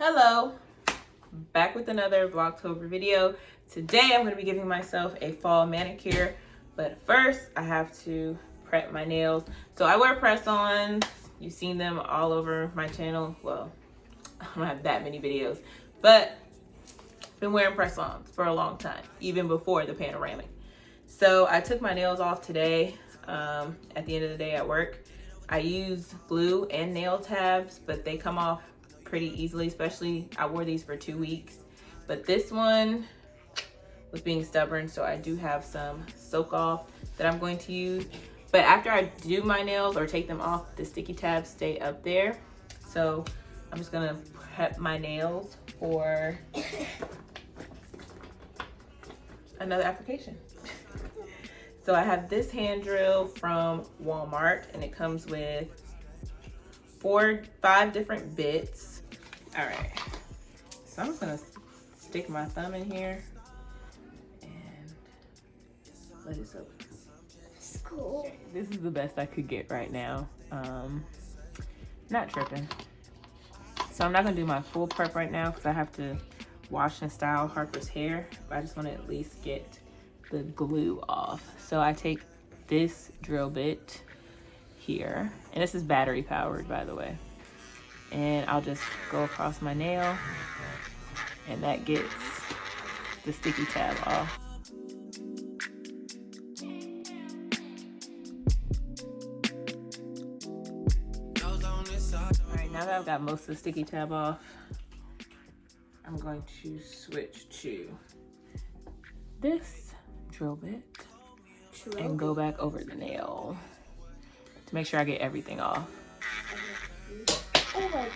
Hello, back with another Vlogtober video. Today I'm going to be giving myself a fall manicure, but first I have to prep my nails. So I wear press-ons. You've seen them all over my channel. Well, I don't have that many videos, but I've been wearing press-ons for a long time, even before the panoramic. So I took my nails off today at the end of the day at work. I use glue and nail tabs, but they come off pretty easily, especially I wore these for 2 weeks. But this one was being stubborn, so I do have some soak off that I'm going to use. But after I do my nails or take them off, the sticky tabs stay up there. So I'm just gonna prep my nails for another application. So I have this hand drill from Walmart, and it comes with 5 different bits. All right, so I'm just gonna stick my thumb in here and let it soak. Cool. This is the best I could get right now. Not tripping. So I'm not gonna do my full prep right now because I have to wash and style Harper's hair, but I just wanna at least get the glue off. So I take this drill bit here, and this is battery powered, by the way. And I'll just go across my nail, and that gets the sticky tab off. All right, now that I've got most of the sticky tab off, I'm going to switch to this drill bit and go back over the nail to make sure I get everything off. Oh my god.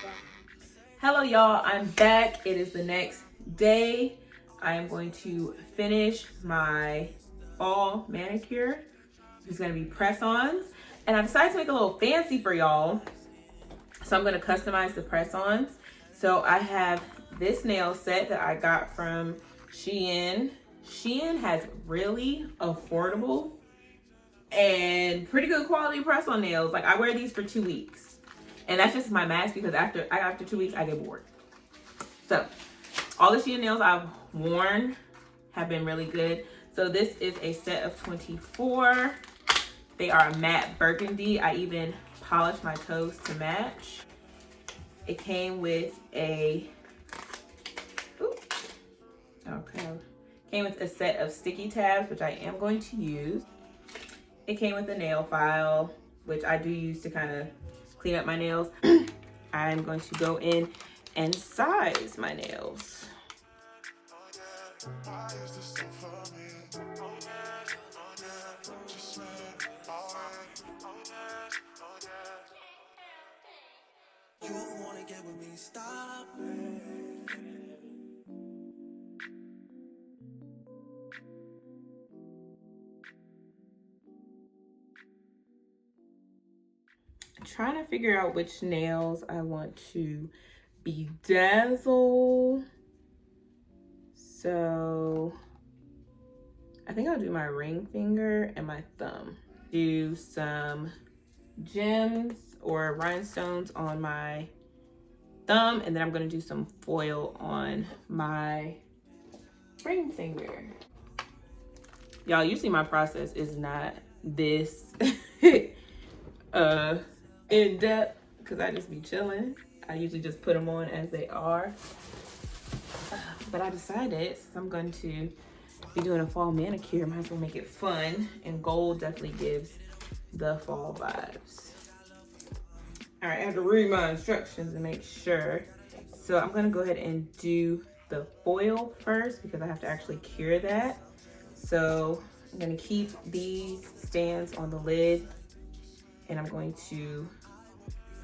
Hello y'all, I'm back. It is the next day. I am going to finish my fall manicure. It's gonna be press-ons. And I decided to make a little fancy for y'all. So I'm gonna customize the press-ons. So I have this nail set that I got from Shein. Shein has really affordable and pretty good quality press-on nails. Like, I wear these for 2 weeks. And that's just my max because after 2 weeks, I get bored. So all the Shein nails I've worn have been really good. So this is a set of 24. They are a matte burgundy. I even polished my toes to match. It came with a, came with a set of sticky tabs, which I am going to use. It came with a nail file, which I do use to kind of clean up my nails. I'm going to go in and size my nails. You wanna get with me, stop it. Trying to figure out which nails I want to bedazzle. So I think I'll do my ring finger and my thumb. Do some gems or rhinestones on my thumb, and then I'm gonna do some foil on my ring finger. Y'all, usually my process is not this in depth because I just be chilling. I usually just put them on as they are. But I decided since I'm going to be doing a fall manicure, I might as well make it fun, and gold definitely gives the fall vibes. All right, I have to read my instructions and make sure. So I'm gonna go ahead and do the foil first because I have to actually cure that. So I'm gonna keep these stands on the lid, and I'm going to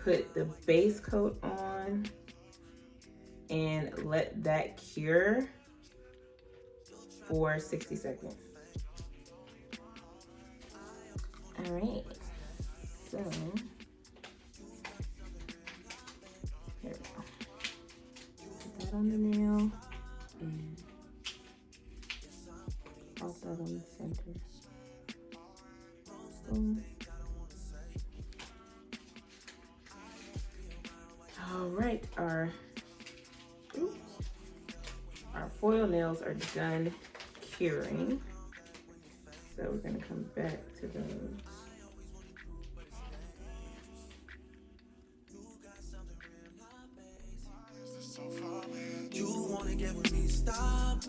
put the base coat on and let that cure for 60 seconds. All right, so here we go. Put that on the nail and pop that on the center. Boom. All right, our our foil nails are done curing. So we're gonna come back to those. You wanna get with me, stop.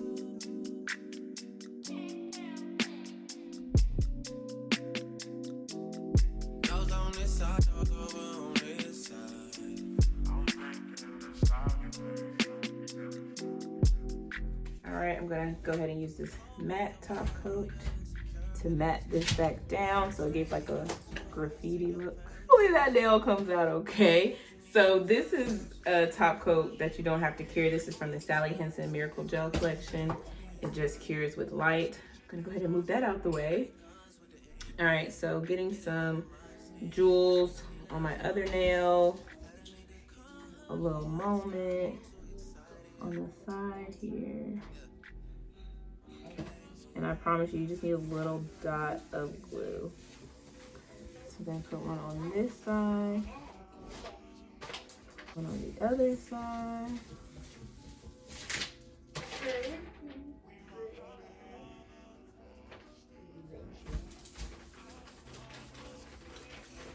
Alright, I'm gonna go ahead and use this matte top coat to matte this back down so it gives like a graffiti look. Hopefully that nail comes out okay. So this is a top coat that you don't have to cure. This is from the Sally Hansen Miracle Gel collection. It just cures with light. I'm gonna go ahead and move that out the way. All right, so getting some jewels on my other nail. A little moment on the side here. And I promise you, you just need a little dot of glue. So then put one on this side, one on the other side.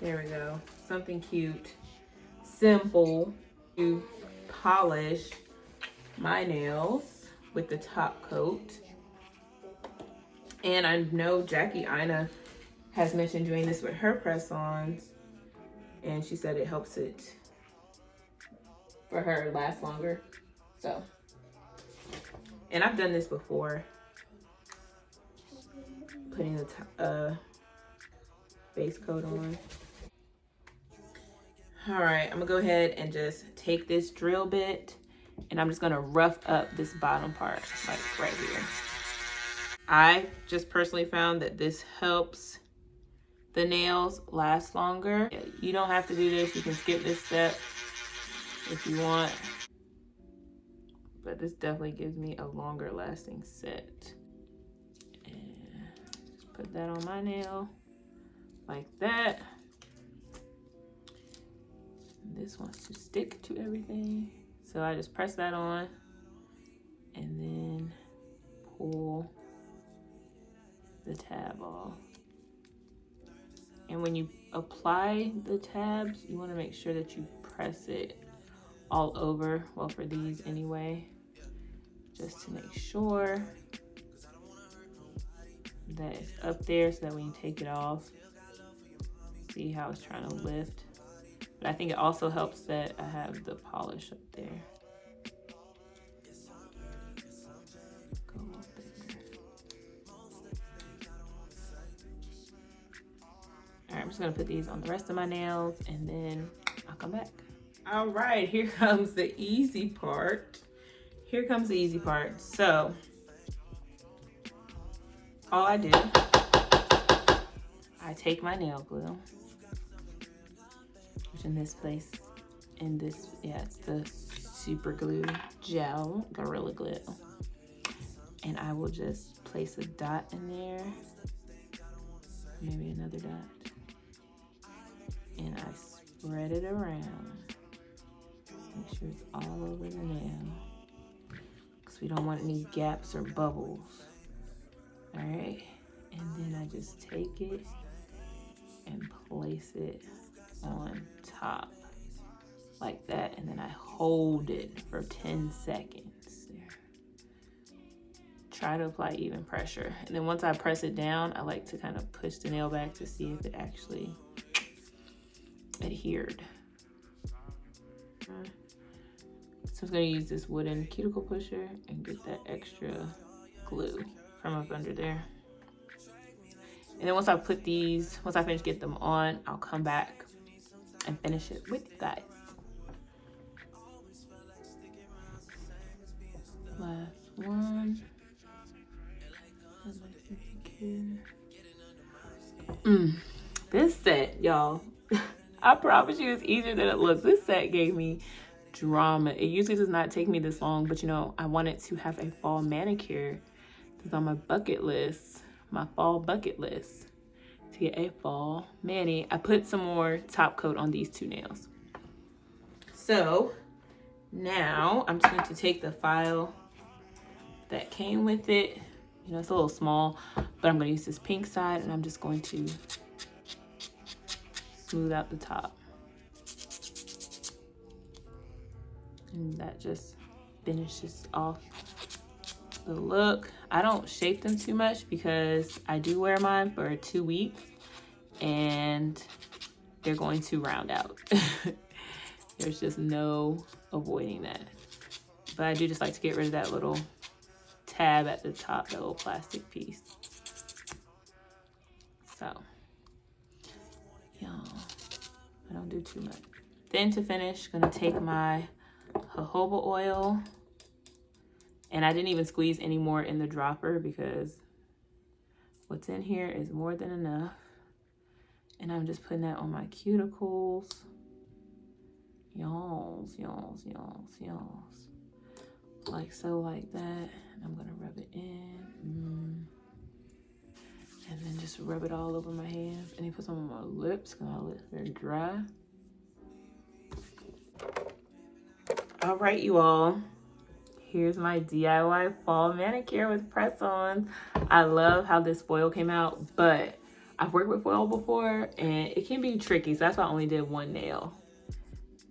There we go. Something cute, simple to polish my nails with the top coat. And I know Jackie Ina has mentioned doing this with her press-ons, and she said it helps it for her last longer. So, and I've done this before, putting the base coat on. All right, I'm gonna go ahead and just take this drill bit and I'm just gonna rough up this bottom part, like right here. I just personally found that this helps the nails last longer. You don't have to do this. You can skip this step if you want. But this definitely gives me a longer lasting set. And just put that on my nail like that. This wants to stick to everything. So I just press that on and then pull the tab off. And when you apply the tabs, you want to make sure that you press it all over. Well, for these anyway, just to make sure that it's up there so that when you take it off, see how it's trying to lift. But I think it also helps that I have the polish up there. Go up there. All right, I'm just gonna put these on the rest of my nails and then I'll come back. All right, here comes the easy part. Here comes the easy part. So, all I do, I take my nail glue, which in this place, it's the super glue gel, Gorilla Glue. And I will just place a dot in there, maybe another dot. And I spread it around. Make sure it's all over the nail, because we don't want any gaps or bubbles. All right, and then I just take it and place it on top like that, and then I hold it for 10 seconds there. Try to apply even pressure, and then once I press it down, I like to kind of push the nail back to see if it actually adhered. So I'm going to use this wooden cuticle pusher and get that extra glue from up under there. And then once I finish getting them on, I'll come back and finish it with you guys. Last one. This set, y'all, I promise you it's easier than it looks. This set gave me drama. It usually does not take me this long, but you know, I wanted to have a fall manicure. It's on my bucket list, my fall bucket list, to get a fall mani. I put some more top coat on these two nails. So now I'm just going to take the file that came with it. You know, it's a little small, but I'm gonna use this pink side and I'm just going to smooth out the top. And that just finishes off the look. I don't shape them too much because I do wear mine for 2 weeks and they're going to round out. There's just no avoiding that. But I do just like to get rid of that little tab at the top, that little plastic piece. So, y'all, I don't do too much. Then to finish, gonna take my jojoba oil, and I didn't even squeeze any more in the dropper because what's in here is more than enough. And I'm just putting that on my cuticles. Yalls, yalls, yalls, yalls. Like so, like that. And I'm gonna rub it in. And then just rub it all over my hands. And then put some on my lips because my lips are very dry. All right, you all. Here's my DIY fall manicure with press-ons. I love how this foil came out, but I've worked with foil before and it can be tricky. So that's why I only did one nail.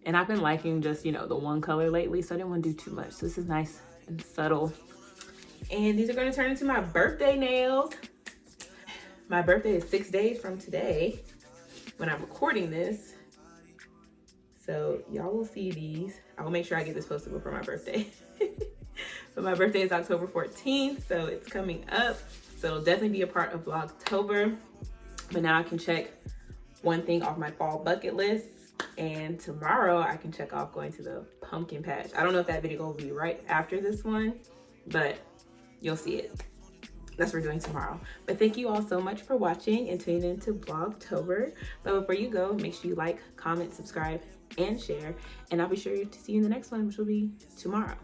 And I've been liking just, you know, the one color lately, so I didn't want to do too much. So this is nice and subtle. And these are going to turn into my birthday nails. My birthday is 6 days from today when I'm recording this. So y'all will see these. I will make sure I get this posted before my birthday. But my birthday is October 14th, so it's coming up. So it'll definitely be a part of Vlogtober. But now I can check one thing off my fall bucket list. And tomorrow I can check off going to the pumpkin patch. I don't know if that video will be right after this one, but you'll see it. That's what we're doing tomorrow. But thank you all so much for watching and tuning into Vlogtober. But before you go, make sure you like, comment, subscribe, and share. And I'll be sure to see you in the next one, which will be tomorrow.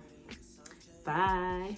Bye.